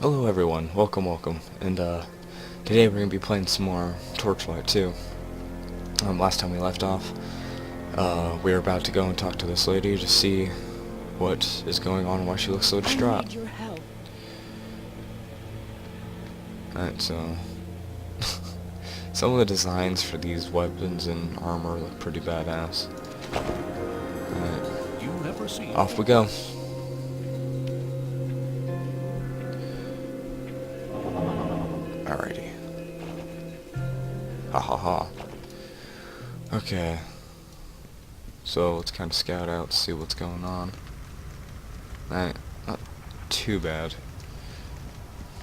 Hello everyone, welcome, and today we're going to be playing some more Torchlight 2. Last time we left off, we were about to go and talk to this lady to see what is going on and why she looks so distraught. I need your help. Alright, so some of the designs for these weapons and armor look pretty badass. Alright, You have received. off we go. Alrighty. Ha ha ha. Okay. So let's kind of scout out, see what's going on. Not too bad.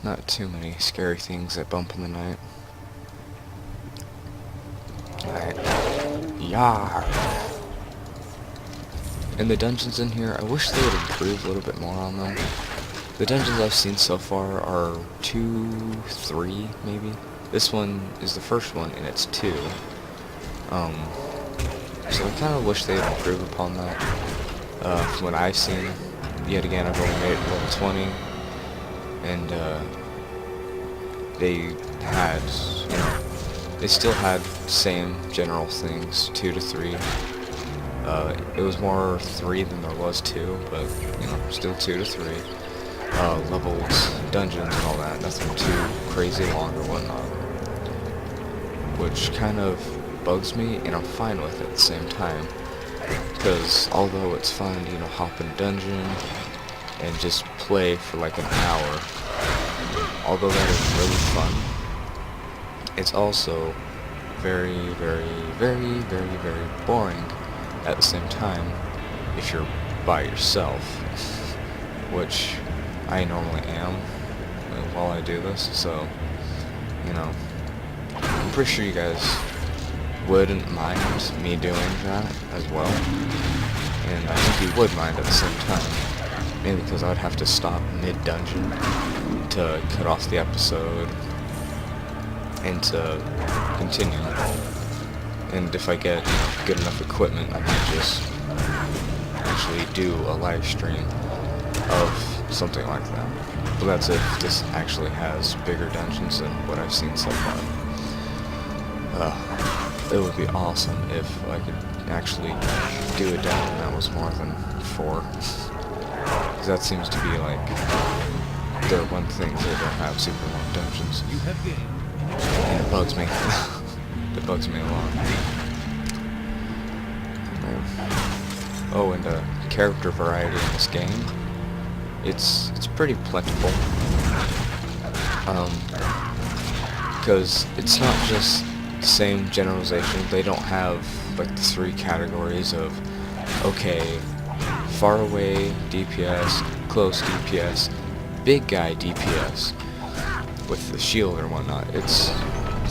Not too many scary things that bump in the night. Alright. Yar! And the dungeons in here, I wish they would improve a little bit more on them. The dungeons I've seen so far are 2, 3, maybe. This one is the first one, and it's 2. So I kind of wish they'd improve upon that. From what I've seen, yet again, I've only made it level 20, and they had, they still had same general things, 2 to 3. It was more 3 than there was 2, but, still 2 to 3. Leveled dungeons and all that, nothing too crazy long or whatnot. Which kind of bugs me, and I'm fine with it at the same time. Because although it's fun to, hop in a dungeon and just play for like an hour, although that is really fun, it's also very, very, very, very, very boring at the same time if you're by yourself, which I normally am while I do this, so, I'm pretty sure you guys wouldn't mind me doing that as well, and I think you would mind at the same time, mainly because I would have to stop mid-dungeon to cut off the episode and to continue, and if I get good enough equipment, I might just actually do a live stream of something like that. But that's if this actually has bigger dungeons than what I've seen so far. It would be awesome if I could actually do a dungeon that was more than 4. Because that seems to be like their one thing, they don't have super long dungeons. You have gained. And it bugs me. It bugs me a lot. Oh, and character variety in this game. It's pretty plentiful, because it's not just the same generalization. They don't have like the 3 categories of, okay, far away DPS, close DPS, big guy DPS with the shield or whatnot. It's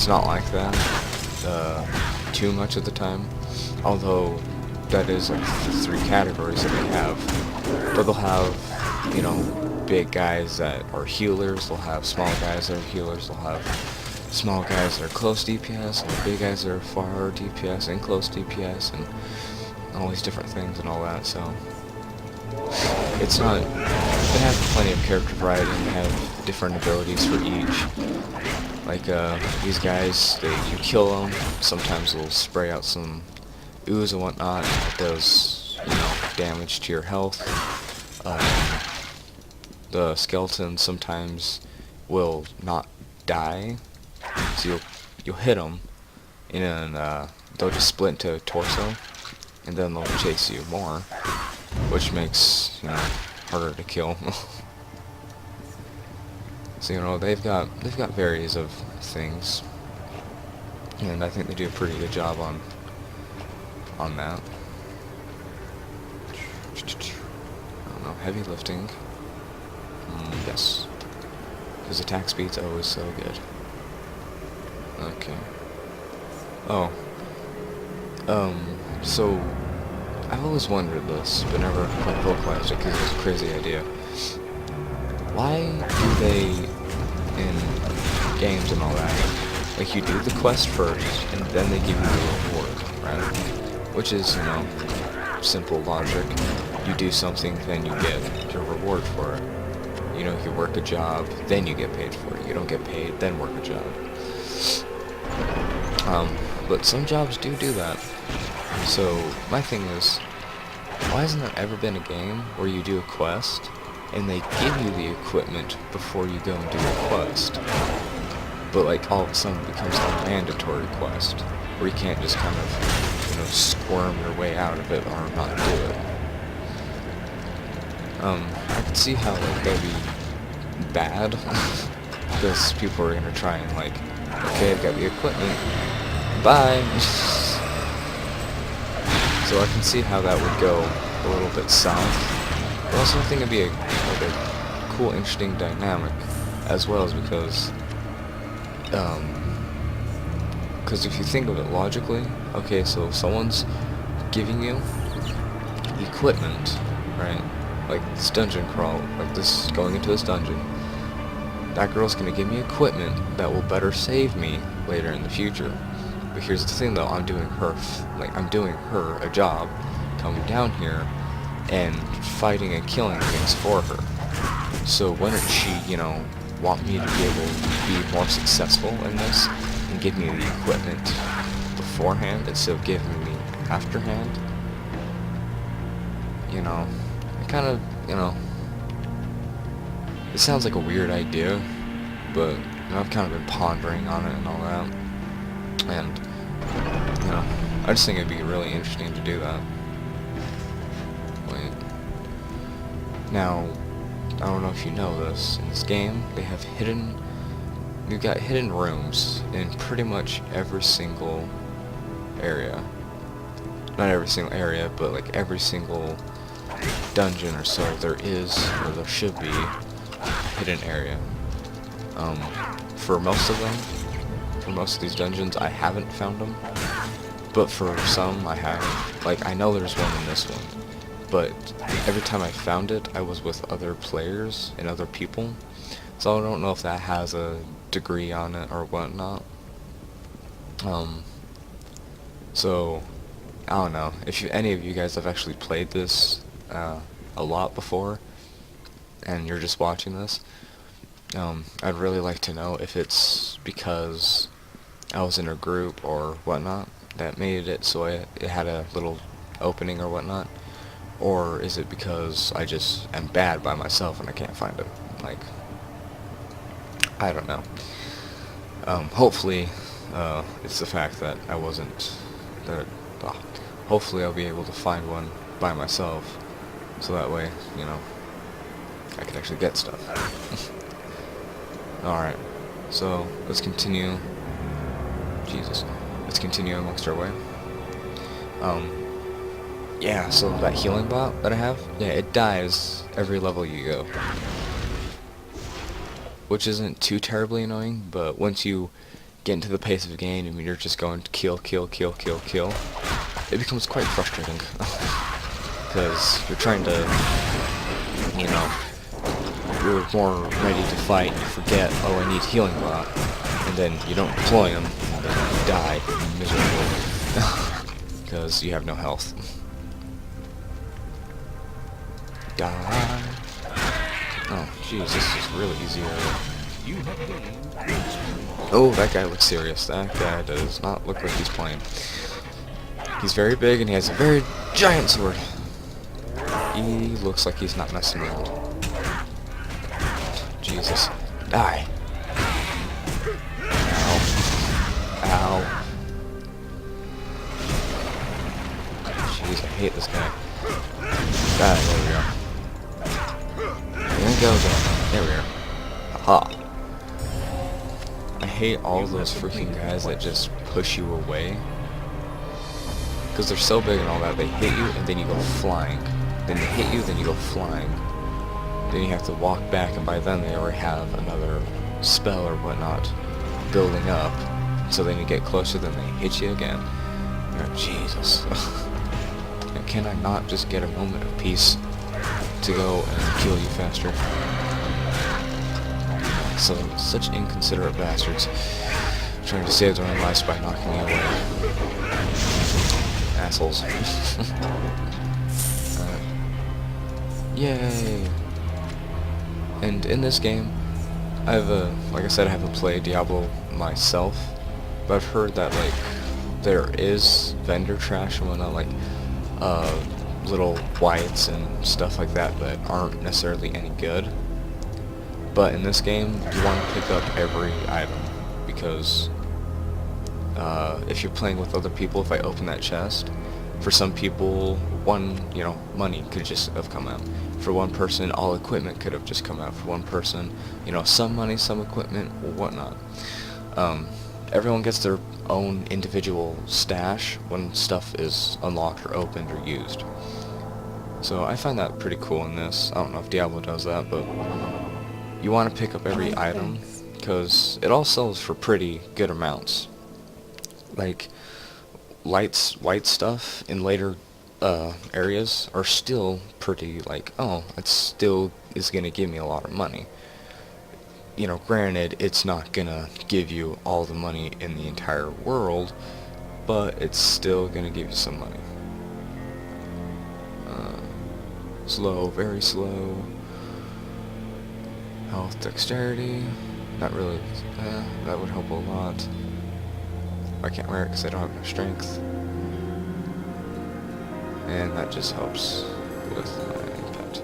not like that too much of the time, although that is like the 3 categories that they have. But they'll have, big guys that are healers, they'll have small guys that are healers, they'll have small guys that are close DPS, and big guys that are far DPS and close DPS, and all these different things and all that, so it's not, they have plenty of character variety, and they have different abilities for each. Like, these guys, you kill them, sometimes they'll spray out some ooze and whatnot, and it does, damage to your health. The skeletons sometimes will not die, so you'll hit them, and then they'll just split into a torso, and then they'll chase you more, which makes harder to kill. So they've got various of things, and I think they do a pretty good job on that. I don't know, heavy lifting. Yes. His attack speed's always so good. Okay. Oh. So, I've always wondered this, but never quite vocalized it because it's a crazy idea. Why do they, in games and all that, like you do the quest first, and then they give you the reward, right? Which is, simple logic. You do something, then you get your reward for it. You know, you work a job, then you get paid for it. You don't get paid, then work a job. But some jobs do that. So my thing is, why hasn't there ever been a game where you do a quest and they give you the equipment before you go and do the quest? But like all of a sudden it becomes a mandatory quest where you can't just kind of, you know, squirm your way out of it or not do it. I could see how like that'd be bad because people are gonna try and like, okay, I've got the equipment, bye. So I can see how that would go a little bit south. But also I think it'd be like a cool, interesting dynamic, as well as because if you think of it logically, okay, so if someone's giving you equipment, right? Like this dungeon crawl, like this going into this dungeon, that girl's gonna give me equipment that will better save me later in the future. But here's the thing though, I'm doing her a job, coming down here and fighting and killing things for her. So wouldn't she, you know, want me to be able to be more successful in this and give me the equipment beforehand instead of giving me afterhand? You know, I kind of, you know, it sounds like a weird idea, but you know, I've kind of been pondering on it and all that. And, you know, I just think it'd be really interesting to do that. Wait. Now, I don't know if you know this, in this game, they have you've got hidden rooms in pretty much every single area. Not every single area, but like every single dungeon or so there is, or there should be, a hidden area. For most of them, for most of these dungeons, I haven't found them, but for some I have. Like, I know there's one in this one, but every time I found it, I was with other players and other people, so I don't know if that has a degree on it or whatnot. So, I don't know, if any of you guys have actually played this a lot before, and you're just watching this, I'd really like to know if it's because I was in a group or whatnot that made it so it had a little opening or whatnot, or is it because I just am bad by myself and I can't find it? Like, I don't know. Hopefully, it's the fact that I wasn't, hopefully I'll be able to find one by myself, so that way, you know, I can actually get stuff. Alright, so let's continue. Jesus. Let's continue amongst our way. Yeah, so that healing bot that I have, yeah, it dies every level you go. Which isn't too terribly annoying, but once you get into the pace of the game and you're just going to kill, it becomes quite frustrating. Because you're trying to, you know, you're more ready to fight, you forget, oh, I need healing bot, and then you don't deploy him, and then you die miserably, because you have no health. Die. Oh, jeez, this is really easy area. Oh, that guy looks serious. That guy does not look like he's playing. He's very big, and he has a very giant sword. He looks like he's not messing around. Jesus. Die. Ow. Ow. Jeez, I hate this guy. Ah, there we go. There we go again. There we are. Aha. I hate all those freaking guys that just push you away. Because they're so big and all that, they hit you and then you go flying. Then they hit you, then you go flying. Then you have to walk back, and by then they already have another spell or whatnot building up. So then you get closer, then they hit you again. Oh, Jesus. And can I not just get a moment of peace to go and kill you faster? So, such inconsiderate bastards. Trying to save their own lives by knocking me away. Assholes. Yay! And in this game, like I said, I haven't played Diablo myself, but I've heard that like there is vendor trash and whatnot, like little whites and stuff like that aren't necessarily any good. But in this game, you want to pick up every item, because if you're playing with other people, if I open that chest, for some people, money could just have come out. For one person, all equipment could have just come out. For one person, some money, some equipment, whatnot. Everyone gets their own individual stash when stuff is unlocked or opened or used. So I find that pretty cool in this. I don't know if Diablo does that, but you want to pick up every item, because it all sells for pretty good amounts. Like, white stuff in later areas are still pretty, like, oh, it still is going to give me a lot of money. Granted, it's not going to give you all the money in the entire world, but it's still going to give you some money. Slow, very slow. Health, dexterity, not really, that would help a lot. I can't wear it because I don't have enough strength. And that just helps with my pet.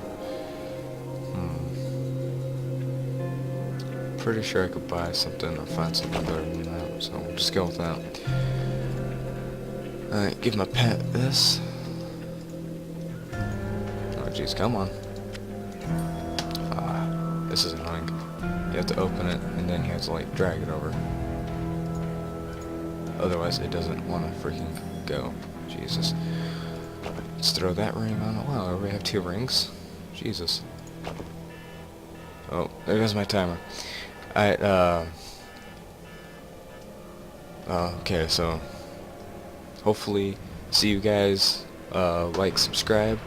Pretty sure I could buy something or find something better than that, so we'll just go with that. Alright, give my pet this. Oh jeez, come on. This is annoying. You have to open it, and then you have to, like, drag it over. Otherwise, it doesn't want to freaking go. Jesus. Let's throw that ring on. Wow, we have 2 rings? Jesus. Oh, there goes my timer. Okay, so hopefully see you guys, like, subscribe,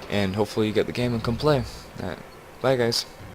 and hopefully you get the game and come play. Alright, bye guys.